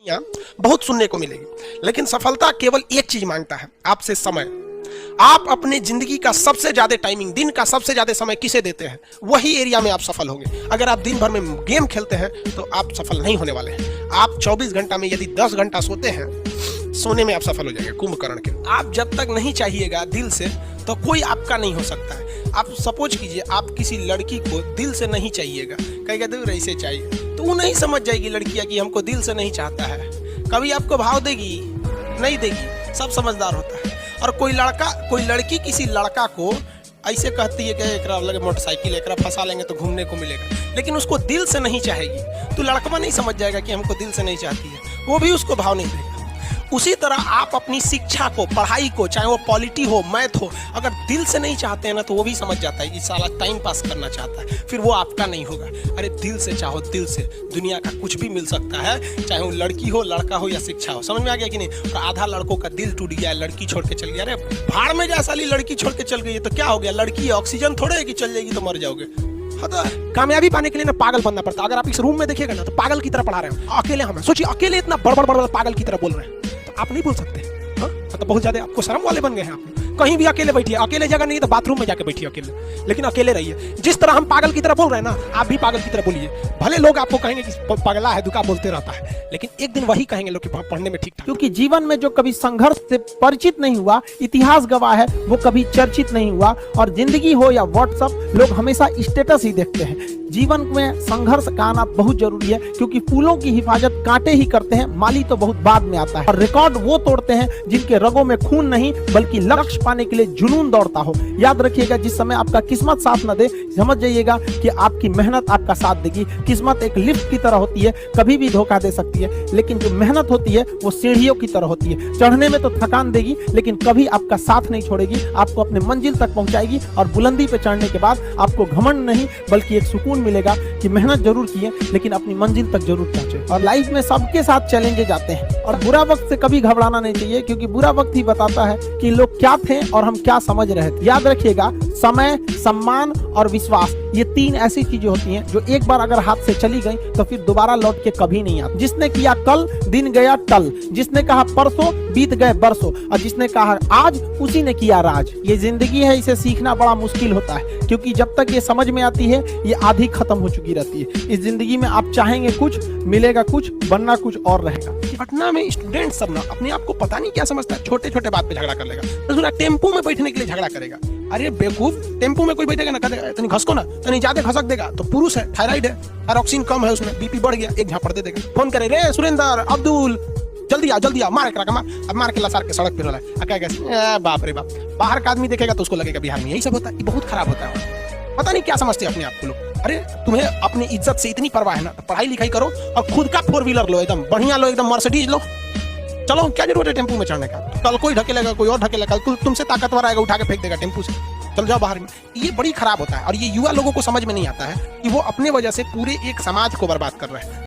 यहाँ बहुत सुनने को मिलेगी, लेकिन सफलता केवल एक चीज मांगता है आपसे, समय। आप अपने जिंदगी का सबसे ज्यादा टाइमिंग, दिन का सबसे ज्यादा समय किसे देते हैं, वही एरिया में आप सफल होंगे। अगर आप दिन भर में गेम खेलते हैं तो आप सफल नहीं होने वाले हैं। आप 24 घंटा में यदि 10 घंटा सोते हैं, सोने में आप सफल हो जाएंगे कुंभकर्ण के। आप जब तक नहीं चाहिएगा दिल से तो कोई आपका नहीं हो सकता है। आप सपोज कीजिए आप किसी लड़की को दिल से नहीं चाहिएगा, कहेगा तो ऐसे चाहिए, तो वो नहीं समझ जाएगी लड़कियां कि हमको दिल से नहीं चाहता है। कभी आपको भाव देगी? नहीं देगी। सब समझदार होता है। और कोई लड़की किसी लड़का को ऐसे कहती है कि एकरा लगे मोटरसाइकिल, एकरा फंसा लेंगे तो घूमने को मिलेगा, लेकिन उसको दिल से नहीं चाहेगी, तो लड़का नहीं समझ जाएगा कि हमको दिल से नहीं चाहती है, वो भी उसको भाव नहीं देगा। उसी तरह आप अपनी शिक्षा को, पढ़ाई को, चाहे वो पॉलिटी हो, मैथ हो, अगर दिल से नहीं चाहते हैं ना, तो वो भी समझ जाता है कि साला टाइम पास करना चाहता है, फिर वो आपका नहीं होगा। अरे दिल से चाहो, दिल से दुनिया का कुछ भी मिल सकता है, चाहे वो लड़की हो, लड़का हो या शिक्षा हो। समझ में आ गया कि नहीं? और आधा लड़कों का दिल टूट गया, लड़की छोड़ के चल गया। अरे भाड़ में जा साली, लड़की छोड़ के चल गई है तो क्या हो गया? लड़की ऑक्सीजन थोड़े है कि चल जाएगी तो मर जाओगे। कामयाबी पाने के लिए ना पागल बनना पड़ता। अगर आप इस रूम में देखिएगा ना तो पागल की तरह पढ़ा रहे हो, अकेले हमें सोचिए, अकेले इतना बड़ पागल की तरह बोल रहे हैं, तो आप नहीं बोल सकते। तो बहुत ज्यादा आपको शर्म वाले बन गए हैं आप। कहीं भी अकेले बैठिए, अकेले जगह नहीं तो बाथरूम में जाके बैठिए अकेले, लेकिन अकेले रहिए। जिस तरह हम पागल की तरह बोल रहे हैं ना, आप भी पागल की तरह बोलिए। भले लोग आपको कहेंगे कि पगला है, दुका बोलते रहता है, लेकिन एक दिन वही कहेंगे लोग कि पढ़ने में ठीक ठाक। क्योंकि जीवन में जो कभी संघर्ष से परिचित नहीं हुआ, इतिहास गवाह है, वो कभी चर्चित नहीं हुआ। और जिंदगी हो या व्हाट्सएप, लोग हमेशा स्टेटस ही देखते हैं। जीवन में संघर्ष का आना बहुत जरूरी है, क्योंकि फूलों की हिफाजत कांटे ही करते हैं, माली तो बहुत बाद में आता है। और रिकॉर्ड वो तोड़ते हैं जिनके रगों में खून नहीं, बल्कि लक्ष्य पाने के लिए जुनून दौड़ता हो। याद रखिएगा, जिस समय आपका किस्मत साथ न दे, समझ जाइएगा कि आपकी मेहनत आपका साथ देगी। किस्मत एक लिफ्ट की तरह होती है, कभी भी धोखा दे सकती है, लेकिन जो मेहनत होती है वो सीढ़ियों की तरह होती है। चढ़ने में तो थकान देगी, लेकिन कभी आपका साथ नहीं छोड़ेगी, आपको अपने मंजिल तक पहुंचाएगी। और बुलंदी पे चढ़ने के बाद आपको घमंड नहीं, बल्कि एक सुकून मिलेगा कि मेहनत जरूर किए, लेकिन अपनी मंजिल तक जरूर पहुंचे। और लाइफ में सबके साथ चैलेंजेस आते हैं, और बुरा वक्त से कभी घबराना नहीं चाहिए, क्योंकि बुरा वक्त ही बताता है कि लोग क्या थे और हम क्या समझ रहे थे। याद रखिएगा, समय, सम्मान और विश्वास, ये 3 ऐसी चीजें होती हैं जो एक बार अगर हाथ से चली गई तो फिर दोबारा लौट के कभी नहीं आती। जिसने किया कल, दिन गया टल। जिसने कहा परसों, बीत गए बरसों। और जिसने कहा आज, उसी ने किया राज। ये जिंदगी है, इसे सीखना बड़ा मुश्किल होता है, क्योंकि जब तक ये समझ में आती है, ये आधी खत्म हो चुकी रहती है। इस जिंदगी में आप चाहेंगे कुछ, मिलेगा कुछ, बनना कुछ और रहेगा। पटना में स्टूडेंट सब ना अपने आप को पता नहीं क्या समझता है, छोटे छोटे बात पे झगड़ा कर लेगा। तो टेम्पो में बैठने के लिए झगड़ा करेगा। अरे बेवकूफ, टेम्पो में कोई बैठेगा ना, कहेगा तनी घसको ना, तनी ज्यादा घसक देगा तो पुरुष है, थायराइड है और ऑक्सीजन कम है उसमें, बीपी बढ़ गया, एक झापड़ दे देगा। फोन करे, रे सुरेंद्र, अब्दुल, जल्दी आ, मार के लसार के सड़क पे रहा है। बाप रे बाप, बाहर का आदमी देखेगा तो उसको लगेगा बिहार में यही सब होता है। बहुत खराब होता है, पता नहीं क्या समझते अपने आप को लोग। अरे तुम्हें अपनी इज्जत से इतनी परवाह है ना, तो पढ़ाई लिखाई करो और खुद का 4 व्हीलर लो, एकदम बढ़िया लो, एकदम मर्सिडीज लो। चलो, क्या जरूरत है टेम्पो में चढ़ने का? कल कोई ढकेलेगा, कोई और ढकेलेगा, तुमसे ताकतवर आएगा, उठा के फेंक देगा टेम्पो से। चल जाओ बाहर में। ये बड़ी खराब होता है, और ये युवा लोगों को समझ में नहीं आता है कि वो अपने वजह से पूरे एक समाज को बर्बाद कर रहे हैं।